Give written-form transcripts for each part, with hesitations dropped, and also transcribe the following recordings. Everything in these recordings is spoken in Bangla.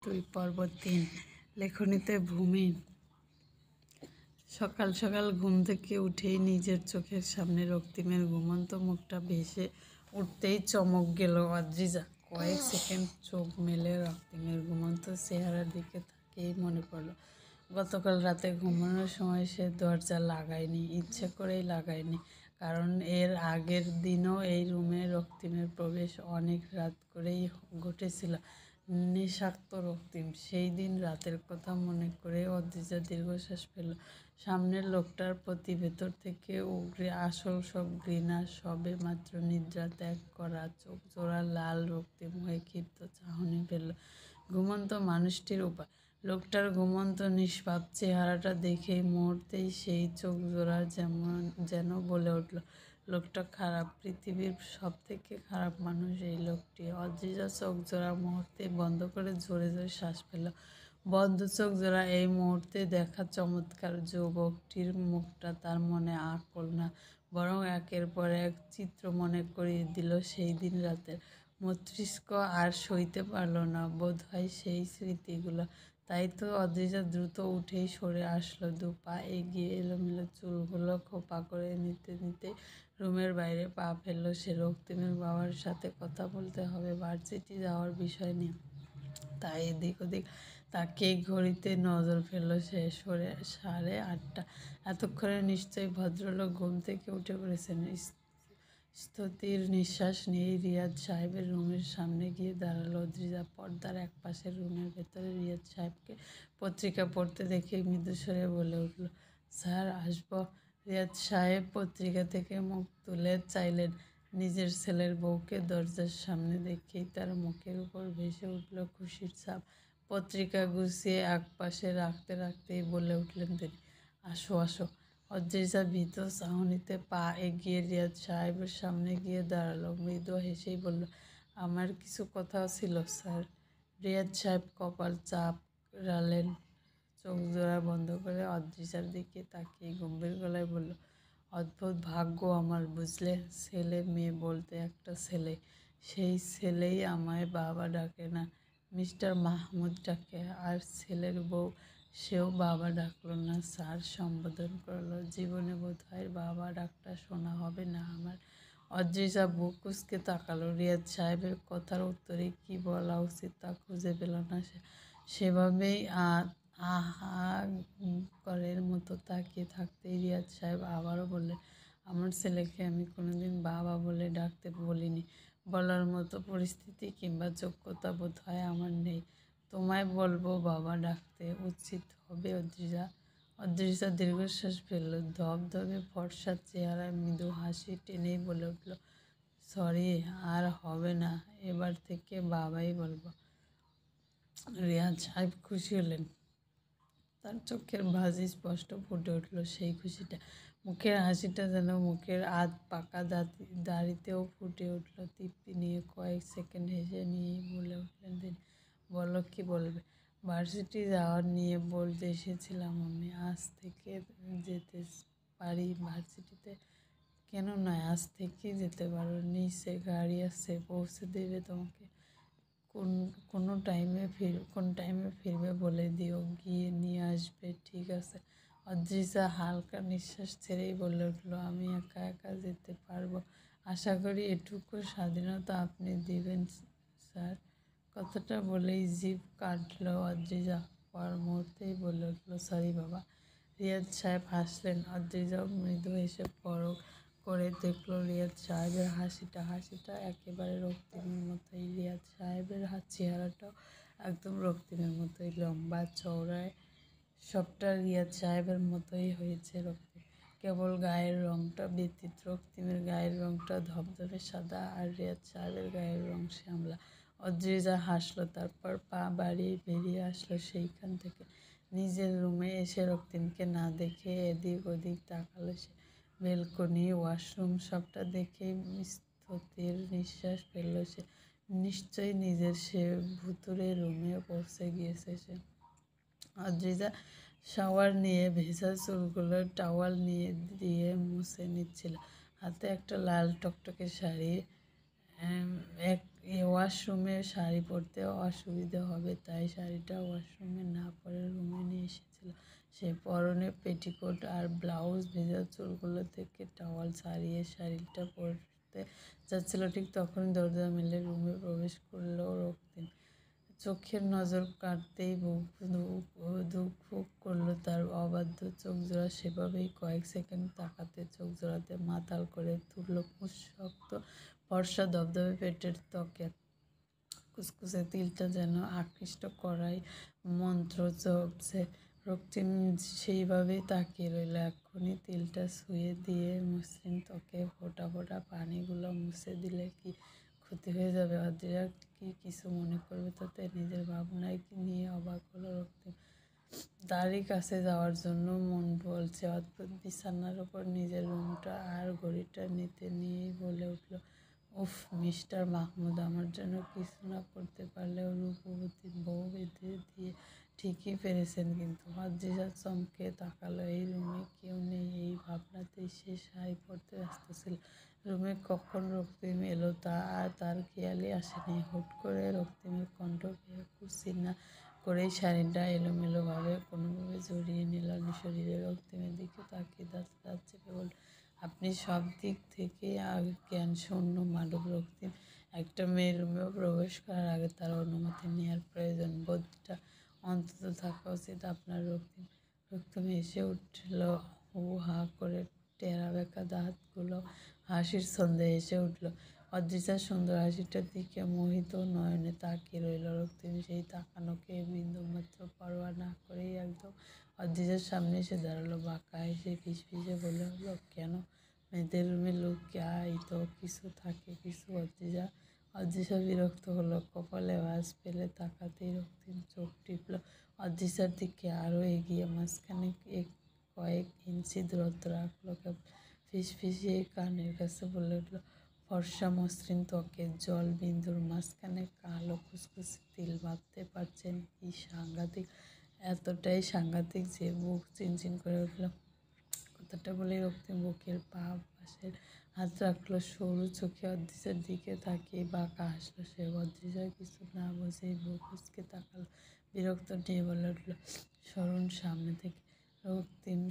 2 পর্ব 3 লেখনীতে ভূমি। সকাল সকাল ঘুম থেকে উঠেই নিজের চোখের সামনে রক্তিমের ঘুমন্ত মুখটা ভেসে উঠতেই চমক গেল অদ্রিজা। কয়েক সেকেন্ড চোখ মেলে রক্তিমের ঘুমন্ত চেহারার দিকে তাকিয়েই মনে পড়ল গতকাল রাতে ঘুমানোর সময় সে দরজা লাগায়নি, ইচ্ছে করেই লাগায়নি, কারণ এর আগের দিনও এই রুমে রক্তিমের প্রবেশ অনেক রাত করেই ঘটেছিল। নেশাক্ত রক্তিম। সেই দিন রাতের কথা মনে করে অদ্রিজা দীর্ঘশ্বাস ফেলল। সামনের লোকটার প্রতি ভেতর থেকে উগরে আসল সব ঘৃণা, সবে মাত্র নিদ্রা ত্যাগ করা চোখ জোড়া লাল রক্তিম হয়ে ক্ষিপ্ত চাহনি ফেলল ঘুমন্ত মানুষটির উপর। লোকটার ঘুমন্ত নিষ্পাপ চেহারাটা দেখেই মুহূর্তেই সেই চোখ জোড়া যেন বলে উঠল, লোকটা খারাপ, পৃথিবীর সব থেকে খারাপ মানুষ এই লোকটি। অদ্রিজা চোখ জোড়া মুহূর্তে বন্ধ করে জোরে জোরে শ্বাস ফেলল। বন্ধ চোখ জোড়া এই মুহূর্তে দেখা চমৎকার যুবকটির মুখটা তার মনে আঁকল না, বরং একের পর এক চিত্র মনে করিয়ে দিল সেই দিন রাতের। মস্তিষ্ক আর সইতে পারল না বোধহয় সেই স্মৃতিগুলো। তাই তো অদ্রিজা দ্রুত উঠেই সরে আসলো, 2 পা এগিয়ে এলোমেলো চুলগুলো খোপা করে নিতে নিতে রুমের বাইরে পা ফেললো সে। রক্তিমের বাবার সাথে কথা বলতে হবে ভার্সিটি যাওয়ার বিষয় নিয়ে। তাই এদিক ওদিক তাকে ঘড়িতে নজর ফেললো সে। 8:30। এতক্ষণে নিশ্চয়ই ভদ্রলোক ঘুম থেকে উঠে পড়েছেন। স্থির নিঃশ্বাস নিয়েই রিয়াজ সাহেবের রুমের সামনে গিয়ে দাঁড়ালো অদ্রিজা। পর্দার এক পাশের রুমের ভেতরে রিয়াজ সাহেবকে পত্রিকা পড়তে দেখে মৃদুস্বরে বলে উঠল, স্যার আসবো? রিয়াজ সাহেব পত্রিকা থেকে মুখ তুলে চাইলেন। নিজের ছেলের বউকে দরজার সামনে দেখেই তার মুখের উপর ভেসে উঠল খুশির ছাপ। পত্রিকা গুছিয়ে একপাশে রাখতে রাখতেই বলে উঠলেন তিনি, আসো আসো। অদ্রিজা ভীত চাহনিতে পা এগিয়ে রিয়াজ সাহেবের সামনে গিয়ে দাঁড়ালো। মৃদু হেসেই বলল, আমার কিছু কথা ছিল স্যার। রিয়াজ সাহেব কপাল চাপড়ালেন, চোখ জোড়া বন্ধ করে অদ্রিজার দিকে তাকিয়ে গম্ভীর গলায় বলল, অদ্ভুত ভাগ্য আমার, বুঝলে? ছেলে মেয়ে বলতে একটা ছেলে, সেই ছেলেই আমায় বাবা ডাকে না, মিস্টার মাহমুদ ডাকে। আর ছেলের বউ, সেও বাবা ডাকল না, স্যার সম্বোধন করলো। জীবনে বোধহয় বাবা ডাকটা শোনা হবে না আমার। অদ্রিজা বুক কুঁচকে তাকালো। রিয়াজ সাহেবের কথার উত্তরে কি বলা উচিত তা খুঁজে পেল না সে। সেভাবেই করের মতো তাকিয়ে থাকতেই রিয়াজ সাহেব আবারও বললেন, আমার ছেলেকে আমি কোনোদিন বাবা বলে ডাকতে বলিনি। বলার মতো পরিস্থিতি কিংবা যোগ্যতা বোধ হয় আমার নেই। তোমায় বলবো বাবা ডাকতে উচিত হবে অদ্রিজা। অদ্রিজা দীর্ঘশ্বাস ফেলল। ধবধবে ফর্সা চেহারায় মৃদু হাসি টেনেই বলে উঠল, সরি, আর হবে না, এবার থেকে বাবাই বলবো। রিয়াজ সাহেব খুশি হলেন। তার চোখের ভাঁজে স্পষ্ট ফুটে উঠল সেই খুশিটা। মুখের হাসিটা যেন মুখের আধ পাকা দাড়িতেও ফুটে উঠল তৃপ্তি নিয়ে। কয়েক সেকেন্ড হেসে নিয়েই বলে উঠলেন তিনি, বলো কি বলবে? ভার্সিটি যাওয়ার নিয়ে বলতে এসেছিলাম আমি। আজ থেকে যেতে পারি ভার্সিটিতে? কেন নয়, আজ থেকেই যেতে পারো। নিচে গাড়ি আছে, পৌঁছে দেবে তোমাকে। কোন টাইমে ফিরবে বলে দিও, গিয়ে নিয়ে আসবে, ঠিক আছে? অদ্রিজা হালকা নিঃশ্বাস ছেড়েই বলে উঠল, আমি একা একা যেতে পারবো। আশা করি এটুকু স্বাধীনতা আপনি দিবেন স্যার। কথাটা বলেই জিভ কাটল অদ্রিজা। পর মুহূর্তেই বলে উঠল, সরি বাবা। রিয়াজ সাহেব হাসলেন। অদ্রিজাও মৃদু হেসে পরখ করে দেখল রিয়াজ সাহেবের হাসিটা একেবারে রক্তিমের মতোই। রিয়াজ সাহেবের চেহারাটাও একদম রক্তিমের মতোই, লম্বা চওড়ায়, সবটা রিয়াজ সাহেবের মতোই হয়েছে রক্তিম। কেবল গায়ের রংটা ব্যতীত। রক্তিমের গায়ের রংটা ধবধবে সাদা, আর রিয়াজ সাহেবের গায়ের রং শ্যামলা। অদ্রিজা হাসলো, তারপর পা বাড়িয়ে বেরিয়ে আসলো সেইখান থেকে। নিজের রুমে এসে রক্তিমকে না দেখে এদিক ওদিক তাকালো সে। বেলকনি, ওয়াশরুম সবটা দেখেই স্থির নিঃশ্বাস ফেলল সে। নিশ্চয়ই নিজের সে ভুতুড়ে রুমে পৌঁছে গিয়েছে সে। অদ্রিজা শাওয়ার নিয়ে ভেজা চুলগুলো টাওয়াল দিয়ে মুছে নিচ্ছিল। হাতে একটা লাল টকটকে শাড়ি, ওয়াশরুমে শাড়ি পরতে অসুবিধা হবে, তাই শাড়িটা ওয়াশরুমে না পরে রুমে নিয়ে এসেছিল। সে পরনে পেটিকোট আর ব্লাউজ, ভেজা চুলগুলো থেকে টাওয়াল ছাড়িয়ে শাড়িটা পরতে যাচ্ছিল। ঠিক তখন দরজা মেলে রুমে প্রবেশ করলো রক্তিম। চোখের নজর কাটতেই ধুক ফুক করলো তার অবাধ্য চোখ জোড়া। সেভাবেই কয়েক সেকেন্ড তাকাতে চোখ জোড়াতে মাতাল করে তুলল শক্ত ফর্সা ধবধবে পেটের ত্বকে। কুসকুসে তিলটা যেন আকৃষ্ট করাই মন্ত্র জপছে। রক্তিম সেইভাবেই তাকিয়ে রইল। এক্ষুনি তিলটা ছুঁয়ে দিয়ে মসৃণ ত্বকে ফোঁটা ফোঁটা পানিগুলো মুছে দিলে কি ক্ষতি হয়ে যাবে? অদ্রিজা কি কিছু মনে করবে তাতে? নিজের ভাবনায় নিয়ে অবাক হলো রক্তিম। তারই কাছে যাওয়ার জন্য মন বলছে। অদ্ভুত বিছানার ওপর নিজের রুমটা আর ঘড়িটা নিতে নিয়েই বলে উঠল, উফ মিস্টার মাহমুদ, আমার জন্য কিছু না করতে পারলেও রূপবতী বউ বেঁধে দিয়ে ঠিকই পেরেছেন। কিন্তু অদ্রিজা চমকে তাকালো। এই রুমে কেউ নেই, এই ভাবনাতেই সে শাড়ি পরতে ব্যস্ত ছিল। রুমে কখন রক্তিম এলো তা আর তার খেয়ালই আসেনি। হুট করে রক্তিমের কণ্ঠ কুচি না করেই শাড়িটা এলোমেলোভাবে কোনোভাবে জড়িয়ে নিল শরীরে। রক্তিমের দিকে তাকিয়ে দাঁত চেপে বলল, আপনি সব দিক থেকে জ্ঞান শূন্য মানব রক্তিম। একটা মেয়ের রুমেও প্রবেশ করার আগে তার অনুমতি নেওয়ার প্রয়োজন বোধটা অন্তত থাকা উচিত আপনার রক্তিম। রক্তিম হেসে উঠল, হু হা করে টেরা বেঁকা দাঁতগুলো হাসির ছন্দে হেসে উঠল। অদ্রিজার সুন্দর হাসিটার দিকে মোহিত নয়নে তাকিয়ে রইল রক্তিম। সেই তাকানোকে বিন্দুমাত্র পরোয়া না করেই একদম অদ্রিজার সামনে এসে দাঁড়ালো। বাঁকা হেসে ফিসফিসে বলে উঠল, কেন মেয়েদের রুমে লুকিয়ে তো কিছু থাকে কিছু? অদ্রিজা বিরক্ত হলো। কপালে ভাঁজ ফেলে তাকাতেই রক্তিম চোখ টিপল অদ্রিজার দিকে, আরও এগিয়ে মাঝখানে কয়েক ইঞ্চি দূরত্ব রাখলো। ফিসফিসিয়ে কানের কাছে বলে উঠল, ফর্সা মসৃণ ত্বকের জল বিন্দুর মাঝখানে কালো কুচকুচে তিল। ভাবতে পারছেন কি সাংঘাতিক? এতটাই সাংঘাতিক যে বুক চিনচিন করে উঠল। কথাটা বলে রক্তিম বুকের পাশের হাত রাখলো। সরু চোখে অদ্রিজার দিকে তাকিয়ে বাঁকা হাসলো সে। অদ্রিজা কিছু না বুঝেই বুক কুঁচকে তাকালো। বিরক্ত নিয়ে বলে উঠল, সরুন সামনে থেকে। রক্তিম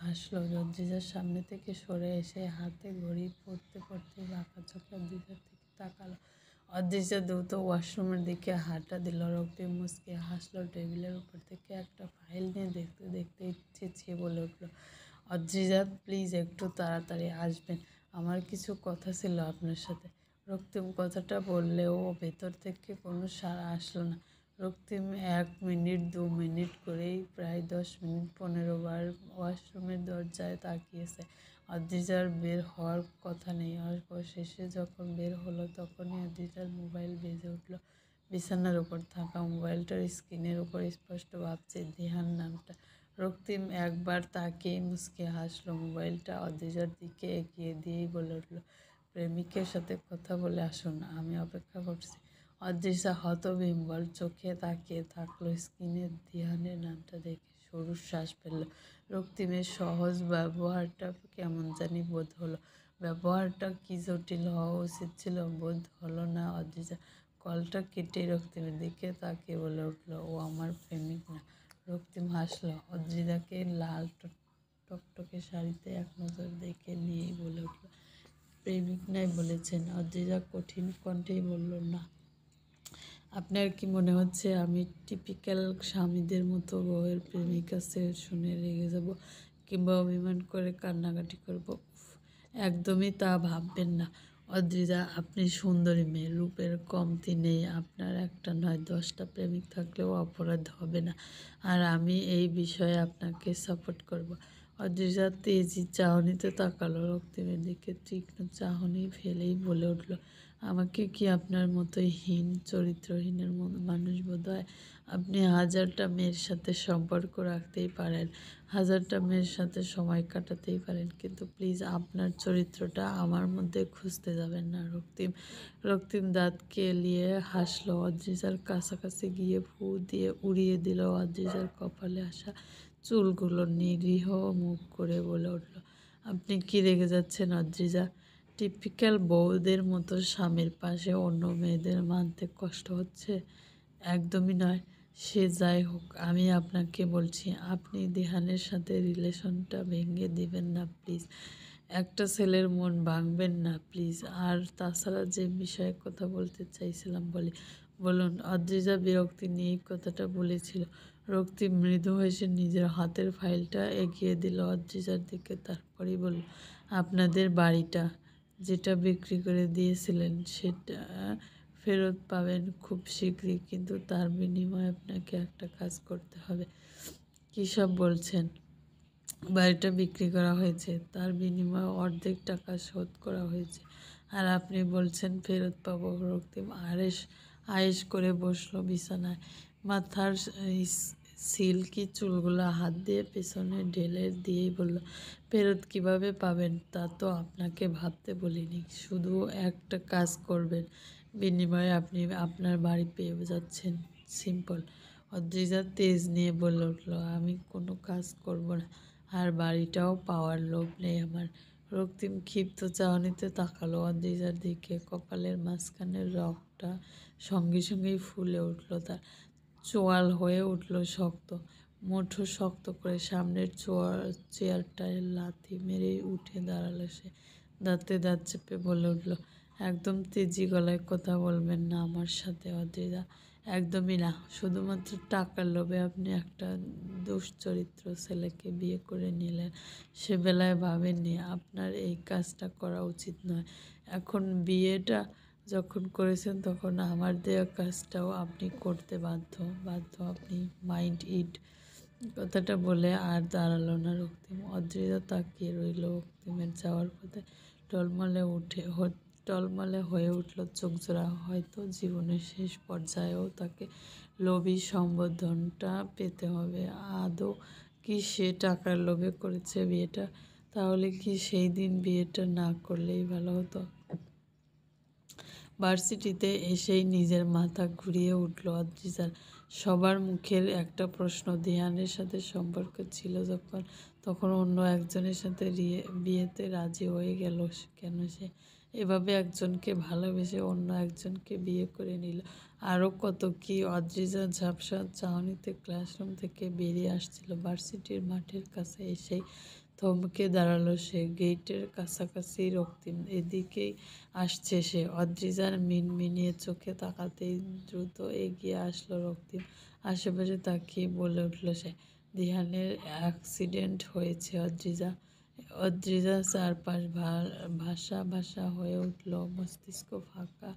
হাসলো। অদ্রিজার সামনে থেকে সরে এসে হাতে ঘড়ি পড়তে পড়তে বাঁকা চোখে অদ্রিজার দিকে তাকালো। অদ্রিজা দ্রুত ওয়াশরুমের দিকে হাঁটা দিল। রক্তিম মুচকে হাসলো। টেবিলের উপর থেকে একটা ফাইল নিয়ে দেখতে দেখতে চেঁচিয়ে বলে উঠল, অদ্রিজা প্লিজ একটু তাড়াতাড়ি আসবেন, আমার কিছু কথা ছিল আপনার সাথে। রক্তিম কথাটা বললেও ভেতর থেকে কোনো সাড়া আসলো না। রক্তিম 1 মিনিট 2 মিনিট করেই প্রায় 10 মিনিট 15 বার ওয়াশরুমের দরজায় তাকিয়েছে। অদ্রিজার বের হওয়ার কথা নেই। অবশেষে যখন বের হলো তখনই অদ্রিজার মোবাইল বেজে উঠল। বিছানার উপর থাকা মোবাইলটার স্ক্রিনের উপর স্পষ্ট ভাবছে দিহান নামটা। রক্তিম একবার তাকিয়ে মুচকে হাসলো। মোবাইলটা অদ্রিজার দিকে এগিয়ে দিয়েই বলে উঠল, প্রেমিকের সাথে কথা বলে আসুন, আমি অপেক্ষা করছি। অদ্রিজা হতবিহ্বল চোখে তাকিয়ে থাকলো স্ক্রিনে দিহানের নামটা দেখে। সরু শ্বাস ফেলল। রক্তিমের সহজ ব্যবহারটা কেমন জানি বোধ হলো। ব্যবহারটা কি জটিল হওয়া উচিত ছিল বোধ হলো না। অদ্রিজা কলটা কেটে রক্তিমের দিকে তাকিয়ে বলে উঠল, ও আমার প্রেমিক না। রক্তিম হাসলো। অদ্রিজাকে লাল টকটকে শাড়িতে এক নজর দেখে নিয়েই বলে উঠল, প্রেমিক নাই বলেছেন? অদ্রিজা কঠিন কণ্ঠেই বলল, না। আপনার কি মনে হচ্ছে আমি টিপিক্যাল স্বামীদের মতো বউয়ের প্রেমিক আছে শুনে রেগে যাব কিংবা অভিমান করে কান্নাকাটি করব? উফ, একদমই তা ভাববেন না অদ্রিজা। আপনি সুন্দরী মেয়ে, রূপের কমতি নেই আপনার। একটা নয় 10টা প্রেমিক থাকলেও অপরাধ হবে না, আর আমি এই বিষয়ে আপনাকে সাপোর্ট করব। অদ্রিজা তেজি চাহনিতে তাকালো রক্তিমের দিকে। তীক্ষ্ণ চাহনি ফেলেই বলে উঠল, আমাকে কি আপনার মতোই হীন চরিত্রহীনের মানুষ বোধ হয়? আপনি 1000টা মেয়ের সাথে সম্পর্ক রাখতেই পারেন, 1000টা মেয়ের সাথে সময় কাটাতেই পারেন, কিন্তু প্লিজ আপনার চরিত্রটা আমার মধ্যে খুঁজতে যাবেন না। রক্তিম দাঁত কেলিয়ে হাসলো। অদ্রিজার কাছাকাছি গিয়ে ফু দিয়ে উড়িয়ে দিল অদ্রিজার কপালে আসা চুলগুলো। নিরীহ মুখ করে বলে উঠল, আপনি কি রেগে যাচ্ছেন অদ্রিজা? টিপিক্যাল বউদের মতো স্বামীর পাশে অন্য মেয়েদের মানতে কষ্ট হচ্ছে? একদমই নয়। সে যাই হোক, আমি আপনাকে বলছি, আপনি দিহানের সাথে রিলেশনটা ভেঙে দিবেন না প্লিজ। একটা ছেলের মন ভাঙবেন না প্লিজ। আর তাছাড়া যে বিষয়ে কথা বলতে চাইছিলাম বলুন। অদ্রিজা বিরক্তি নিয়ে কথাটা বলেছিল। রক্তিম মৃদু হেসে নিজের হাতের ফাইলটা এগিয়ে দিল অদ্রিজার দিকে, তারপরেই বলল, আপনাদের বাড়িটা যেটা বিক্রি করে দিয়েছিলেন সেটা ফেরত পাবেন খুব শীঘ্রই, কিন্তু তার বিনিময়ে আপনাকে একটা কাজ করতে হবে। কী সব বলছেন? বাড়িটা বিক্রি করা হয়েছে, তার বিনিময়ে অর্ধেক টাকা শোধ করা হয়েছে, আর আপনি বলছেন ফেরত পাবো? রক্তিম আয়েশ করে বসলো বিছানায়, মাথার সিল্কি চুলগুলো হাত দিয়ে পেছনে ঢেলে দিয়েই বলল, ফেরত কিভাবে পাবেন তা তো আপনাকে ভাবতে বলিনি। শুধু একটা কাজ করবেন, বিনিময়ে আপনি আপনার বাড়ি পেয়ে যাচ্ছেন। সিম্পল। অদ্রিজা তেজ নিয়ে বলে উঠল, আমি কোনো কাজ করব না, আর বাড়িটাও পাওয়ার লোভ নেই আমার। রক্তিম ক্ষিপ্ত চাহনিতে তাকালো অদ্রিজার দিকে। কপালের মাঝখানের রগটা সঙ্গে সঙ্গেই ফুলে উঠল, তার চোয়াল হয়ে উঠল শক্ত। মুঠো শক্ত করে সামনের চেয়ারটায় লাথি মেরে উঠে দাঁড়ালো সে। দাঁতে দাঁত চেপে বলে উঠল, একদম তেজি গলায় কথা বলবেন না আমার সাথে অদ্রিজা, একদমই না। শুধুমাত্র টাকার লোভে আপনি একটা দুশ্চরিত্র ছেলেকে বিয়ে করে নিলেন। সে বেলায় ভাবেননি আপনার এই কাজটা করা উচিত নয়। এখন বিয়েটা যখন করেছেন তখন আমার দেওয়া কাজটাও আপনি করতে বাধ্য আপনি। Mind it. কথাটা বলে আর দাঁড়ালো না রক্তিম। অদ্রিজা তাকিয়ে রইল রক্তিমের যাওয়ার পথে। টলমলে হয়ে উঠল চোখজোড়া। হয়তো জীবনের শেষ পর্যায়েও তাকে লোভী সম্বোধনটা পেতে হবে। আদৌ কি সে টাকার লোভে করেছে বিয়েটা? তাহলে কি সেই দিন বিয়েটা না করলেই ভালো হতো? ভার্সিটিতে এসেই নিজের মাথা ঘুরিয়ে উঠল অদ্রিজার। সবার মুখের একটা প্রশ্ন, দিহানের সাথে সম্পর্ক ছিল যখন, তখন অন্য একজনের সাথে বিয়েতে রাজি হয়ে গেল কেন সে? এভাবে একজনকে ভালোবেসে অন্য একজনকে বিয়ে করে নিল। আরও কত কি! অদ্রিজা ঝাপসা চাহনিতে ক্লাসরুম থেকে বেরিয়ে আসছিল। ভার্সিটির মাঠের কাছে এসেই থমকে দাঁড়ালো সে। গেটের কাছাকাছি রক্তিম। এদিকেই আসছে সে। অদ্রিজার মিনমিনিয়ে চোখে তাকাতেই দ্রুত এগিয়ে আসলো রক্তিম। আশেপাশে তাকিয়ে বলে উঠল সে, দিহানের অ্যাক্সিডেন্ট হয়েছে অদ্রিজা। চারপাশ ভাষা হয়ে উঠল, মস্তিষ্ক ফাঁকা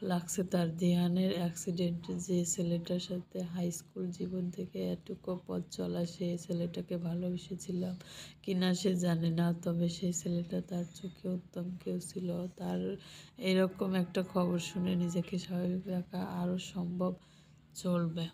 লাগছে তার। দিহানের অ্যাক্সিডেন্ট? যে ছেলেটার সাথে হাই স্কুল জীবন থেকে এটুকু পথ চলা, সেই ছেলেটাকে ভালোবেসেছিলাম কিনা সে জানে না, তবে সেই ছেলেটা তার চোখে উত্তম কেউ ছিল। তার এরকম একটা খবর শুনে নিজেকে স্বাভাবিক রাখা আরও সম্ভব চলবে।